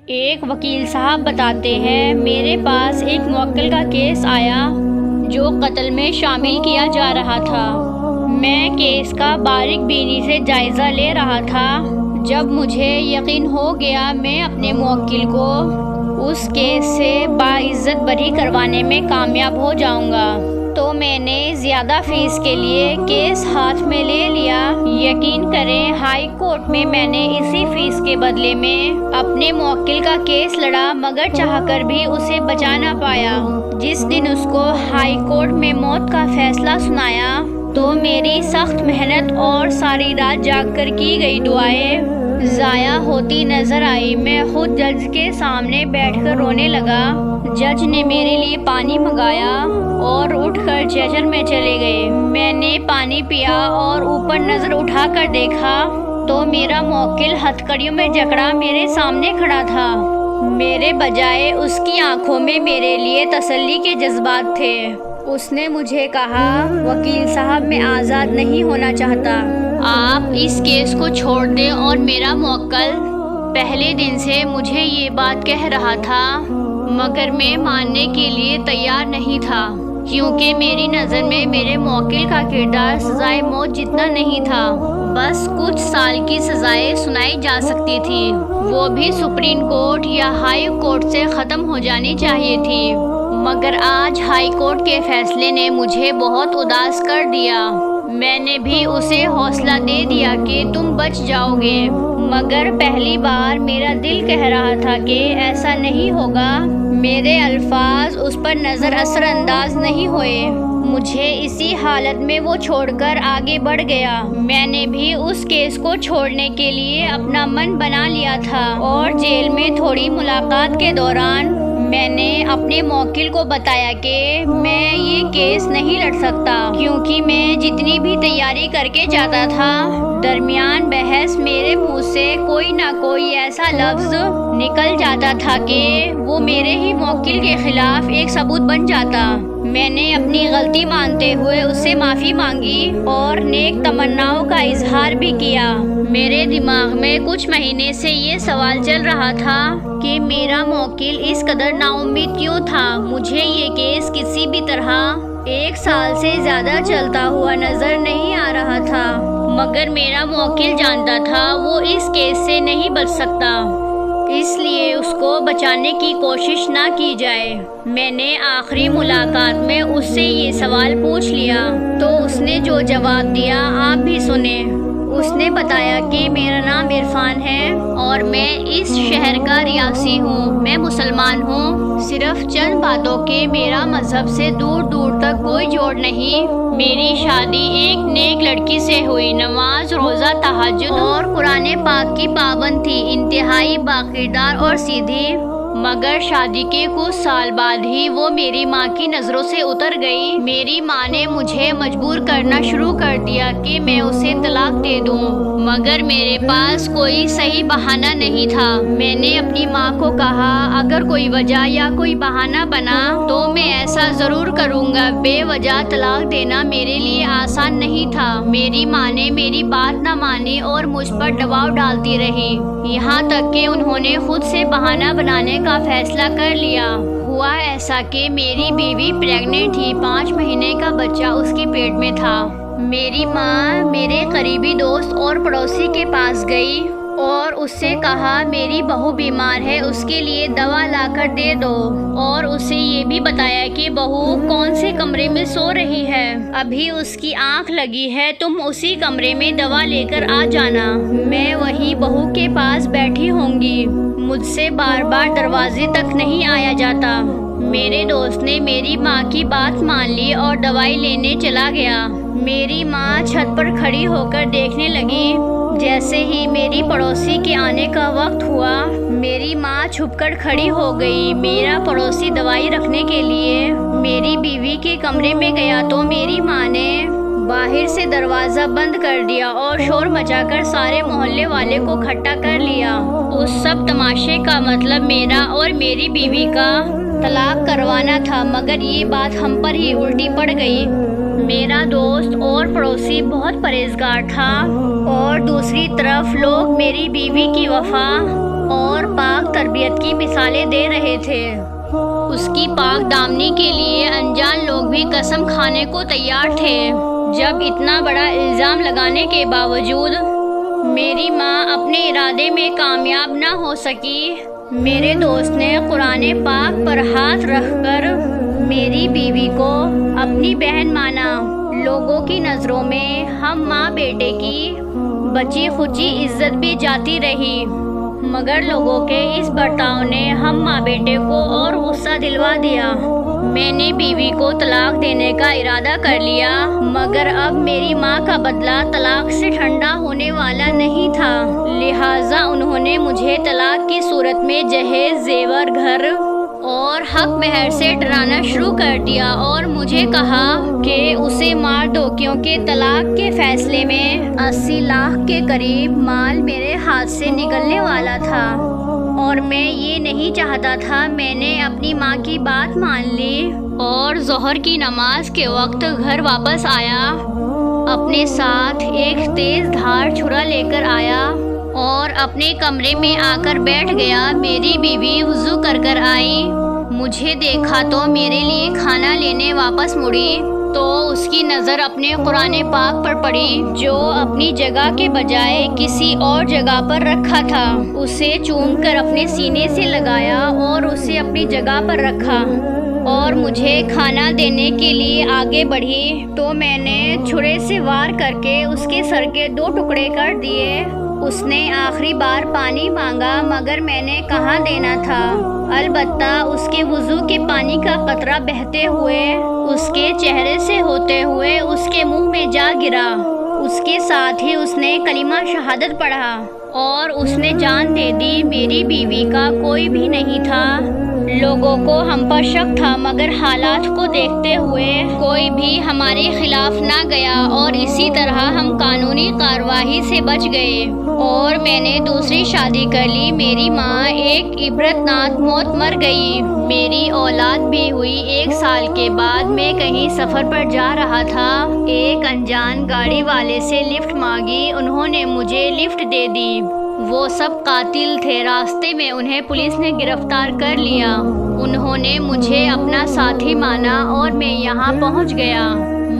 ایک وکیل صاحب بتاتے ہیں، میرے پاس ایک موکل کا کیس آیا جو قتل میں شامل کیا جا رہا تھا۔ میں کیس کا باریک بینی سے جائزہ لے رہا تھا۔ جب مجھے یقین ہو گیا میں اپنے موکل کو اس کیس سے باعزت بری کروانے میں کامیاب ہو جاؤں گا، تو میں نے زیادہ فیس کے لیے کیس ہاتھ میں لے لیا۔ یقین کریں ہائی کورٹ میں میں نے اسی فیس کے بدلے میں اپنے موکل کا کیس لڑا، مگر چاہ کر بھی اسے بچا نہ پایا۔ جس دن اس کو ہائی کورٹ میں موت کا فیصلہ سنایا تو میری سخت محنت اور ساری رات جاگ کر کی گئی دعائیں ضائع ہوتی نظر آئی۔ میں خود جج کے سامنے بیٹھ کر رونے لگا۔ جج نے میرے لیے پانی منگایا اور اٹھ کر چیچر میں چلے گئے۔ میں نے پانی پیا اور اوپر نظر اٹھا کر دیکھا تو میرا موکل ہتھکڑیوں میں جکڑا میرے سامنے کھڑا تھا۔ میرے بجائے اس کی آنکھوں میں میرے لیے تسلی کے جذبات تھے۔ اس نے مجھے کہا، وکیل صاحب میں آزاد نہیں ہونا چاہتا، آپ اس کیس کو چھوڑ دیں۔ اور میرا موکل پہلے دن سے مجھے یہ بات کہہ رہا تھا، مگر میں ماننے کے لیے تیار نہیں تھا، کیونکہ میری نظر میں میرے موکل کا کردار سزائے موت جتنا نہیں تھا۔ بس کچھ سال کی سزائیں سنائی جا سکتی تھی، وہ بھی سپریم کورٹ یا ہائی کورٹ سے ختم ہو جانی چاہیے تھی۔ مگر آج ہائی کورٹ کے فیصلے نے مجھے بہت اداس کر دیا۔ میں نے بھی اسے حوصلہ دے دیا کہ تم بچ جاؤ گے، مگر پہلی بار میرا دل کہہ رہا تھا کہ ایسا نہیں ہوگا۔ میرے الفاظ اس پر نظر اثر انداز نہیں ہوئے۔ مجھے اسی حالت میں وہ چھوڑ کر آگے بڑھ گیا۔ میں نے بھی اس کیس کو چھوڑنے کے لیے اپنا من بنا لیا تھا، اور جیل میں تھوڑی ملاقات کے دوران میں نے اپنے موکل کو بتایا کہ میں یہ کیس نہیں لڑ سکتا، کیونکہ میں جتنی بھی تیاری کر کے جاتا تھا، درمیان بحث میرے منہ سے کوئی نہ کوئی ایسا لفظ نکل جاتا تھا کہ وہ میرے ہی موکل کے خلاف ایک ثبوت بن جاتا۔ میں نے اپنی غلطی مانتے ہوئے اس سے معافی مانگی اور نیک تمناؤں کا اظہار بھی کیا۔ میرے دماغ میں کچھ مہینے سے یہ سوال چل رہا تھا کہ میرا موکل اس قدر نا امید کیوں تھا۔ مجھے یہ کیس کسی بھی طرح 1 سال سے زیادہ چلتا ہوا نظر نہیں آ رہا تھا، مگر میرا موکل جانتا تھا وہ اس کیس سے نہیں بچ سکتا، اس لیے اس کو بچانے کی کوشش نہ کی جائے۔ میں نے آخری ملاقات میں اس سے یہ سوال پوچھ لیا تو اس نے جو جواب دیا آپ بھی سنیں۔ اس نے بتایا کہ میرا نام عرفان ہے اور میں اس شہر کا رہائشی ہوں۔ میں مسلمان ہوں، صرف چند باتوں کے میرا مذہب سے دور دور تک کوئی جوڑ نہیں۔ میری شادی ایک نیک لڑکی سے ہوئی، نماز روزہ تہجد اور قرآن پاک کی پابند تھی، انتہائی باکردار اور سیدھی۔ مگر شادی کے کچھ سال بعد ہی وہ میری ماں کی نظروں سے اتر گئی۔ میری ماں نے مجھے مجبور کرنا شروع کر دیا کہ میں اسے طلاق دے دوں، مگر میرے پاس کوئی صحیح بہانہ نہیں تھا۔ میں نے اپنی ماں کو کہا، اگر کوئی وجہ یا کوئی بہانہ بنا تو میں ایسا ضرور کروں گا۔ بے وجہ طلاق دینا میرے لیے آسان نہیں تھا۔ میری ماں نے میری بات نہ مانی اور مجھ پر دباؤ ڈالتی رہی، یہاں تک کہ انہوں نے خود سے بہانہ بنانے کا فیصلہ کر لیا۔ ہوا ایسا کہ میری بیوی پریگننٹ تھی، 5 مہینے کا بچہ اس کے پیٹ میں تھا۔ میری ماں میرے قریبی دوست اور پڑوسی کے پاس گئی اور اس سے کہا میری بہو بیمار ہے، اس کے لیے دوا لا کر دے دو، اور اسے یہ بھی بتایا کہ بہو کون سے کمرے میں سو رہی ہے، ابھی اس کی آنکھ لگی ہے، تم اسی کمرے میں دوا لے کر آ جانا، میں وہی بہو کے پاس بیٹھی ہوں گی۔ مجھ سے بار بار دروازے تک نہیں آیا جاتا۔ میرے دوست نے میری ماں کی بات مان لی اور دوائی لینے چلا گیا۔ میری ماں چھت پر کھڑی ہو کر دیکھنے لگی۔ جیسے ہی میری پڑوسی کے آنے کا وقت ہوا، میری ماں چھپ کر کھڑی ہو گئی۔ میرا پڑوسی دوائی رکھنے کے لیے میری بیوی کے کمرے میں گیا تو میری ماں نے باہر سے دروازہ بند کر دیا اور شور مچا کر سارے محلے والے کو اکٹھا کر لیا۔ اس سب تماشے کا مطلب میرا اور میری بیوی کا طلاق کروانا تھا، مگر یہ بات ہم پر ہی الٹی پڑ گئی۔ میرا دوست اور پڑوسی بہت پرہیزگار تھا، اور دوسری طرف لوگ میری بیوی کی وفا اور پاک تربیت کی مثالیں دے رہے تھے۔ اس کی پاک دامنی کے لیے انجان لوگ بھی قسم کھانے کو تیار تھے۔ جب اتنا بڑا الزام لگانے کے باوجود میری ماں اپنے ارادے میں کامیاب نہ ہو سکی، میرے دوست نے قرآن پاک پر ہاتھ رکھ کر میری بیوی کو اپنی بہن مانا۔ لوگوں کی نظروں میں ہم ماں بیٹے کی بچی کھچی عزت بھی جاتی رہی، مگر لوگوں کے اس برتاؤ نے ہم ماں بیٹے کو اور غصہ دلوا دیا۔ میں نے بیوی کو طلاق دینے کا ارادہ کر لیا، مگر اب میری ماں کا بدلہ طلاق سے ٹھنڈا ہونے والا نہیں تھا، لہٰذا انہوں نے مجھے طلاق کی صورت میں جہیز، زیور، گھر اور حق مہر سے ڈرانا شروع کر دیا اور مجھے کہا کہ اسے مار دو، کیونکہ طلاق کے فیصلے میں 80 لاکھ کے قریب مال میرے ہاتھ سے نکلنے والا تھا اور میں یہ نہیں چاہتا تھا۔ میں نے اپنی ماں کی بات مان لی اور ظہر کی نماز کے وقت گھر واپس آیا۔ اپنے ساتھ ایک تیز دھار چھرا لے کر آیا اور اپنے کمرے میں آ کر بیٹھ گیا۔ میری بیوی وضو کر آئی، مجھے دیکھا تو میرے لیے کھانا لینے واپس مڑی تو اس کی نظر اپنے قرآن پاک پر پڑی جو اپنی جگہ کے بجائے کسی اور جگہ پر رکھا تھا۔ اسے چوم کر اپنے سینے سے لگایا اور اسے اپنی جگہ پر رکھا اور مجھے کھانا دینے کے لیے آگے بڑھی تو میں نے چھرے سے وار کر کے اس کے سر کے 2 ٹکڑے کر دیے۔ اس نے آخری بار پانی مانگا، مگر میں نے کہاں دینا تھا۔ البتہ اس کے وضو کے پانی کا قطرہ بہتے ہوئے اس کے چہرے سے ہوتے ہوئے اس کے منہ میں جا گرا۔ اس کے ساتھ ہی اس نے کلمہ شہادت پڑھا اور اس نے جان دے دی۔ میری بیوی کا کوئی بھی نہیں تھا۔ لوگوں کو ہم پر شک تھا، مگر حالات کو دیکھتے ہوئے کوئی بھی ہمارے خلاف نہ گیا اور اسی طرح ہم قانونی کارروائی سے بچ گئے اور میں نے دوسری شادی کر لی۔ میری ماں ایک عبرتناک موت مر گئی۔ میری اولاد بھی ہوئی۔ 1 سال کے بعد میں کہیں سفر پر جا رہا تھا، ایک انجان گاڑی والے سے لفٹ مانگی، انہوں نے مجھے لفٹ دے دی۔ وہ سب قاتل تھے۔ راستے میں انہیں پولیس نے گرفتار کر لیا۔ انہوں نے مجھے اپنا ساتھی مانا اور میں یہاں پہنچ گیا۔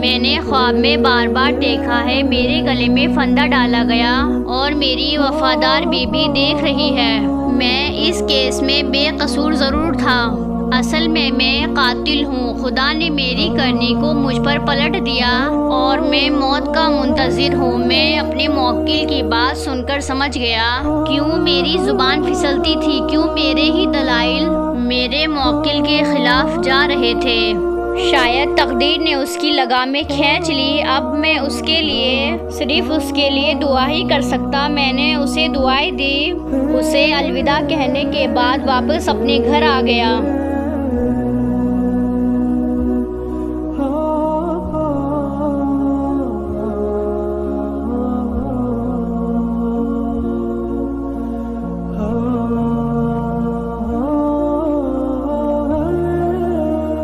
میں نے خواب میں بار بار دیکھا ہے میرے گلے میں پھندا ڈالا گیا اور میری وفادار بیوی دیکھ رہی ہے۔ میں اس کیس میں بے قصور ضرور تھا، اصل میں قاتل ہوں۔ خدا نے میری کرنی کو مجھ پر پلٹ دیا اور میں موت کا منتظر ہوں۔ میں اپنے موکل کی بات سن کر سمجھ گیا کیوں میری زبان پھسلتی تھی، کیوں میرے ہی دلائل میرے موکل کے خلاف جا رہے تھے۔ شاید تقدیر نے اس کی لگامیں کھینچ لی۔ اب میں صرف اس کے لیے دعا ہی کر سکتا۔ میں نے اسے دعائیں دی۔ اسے الوداع کہنے کے بعد واپس اپنے گھر آ گیا۔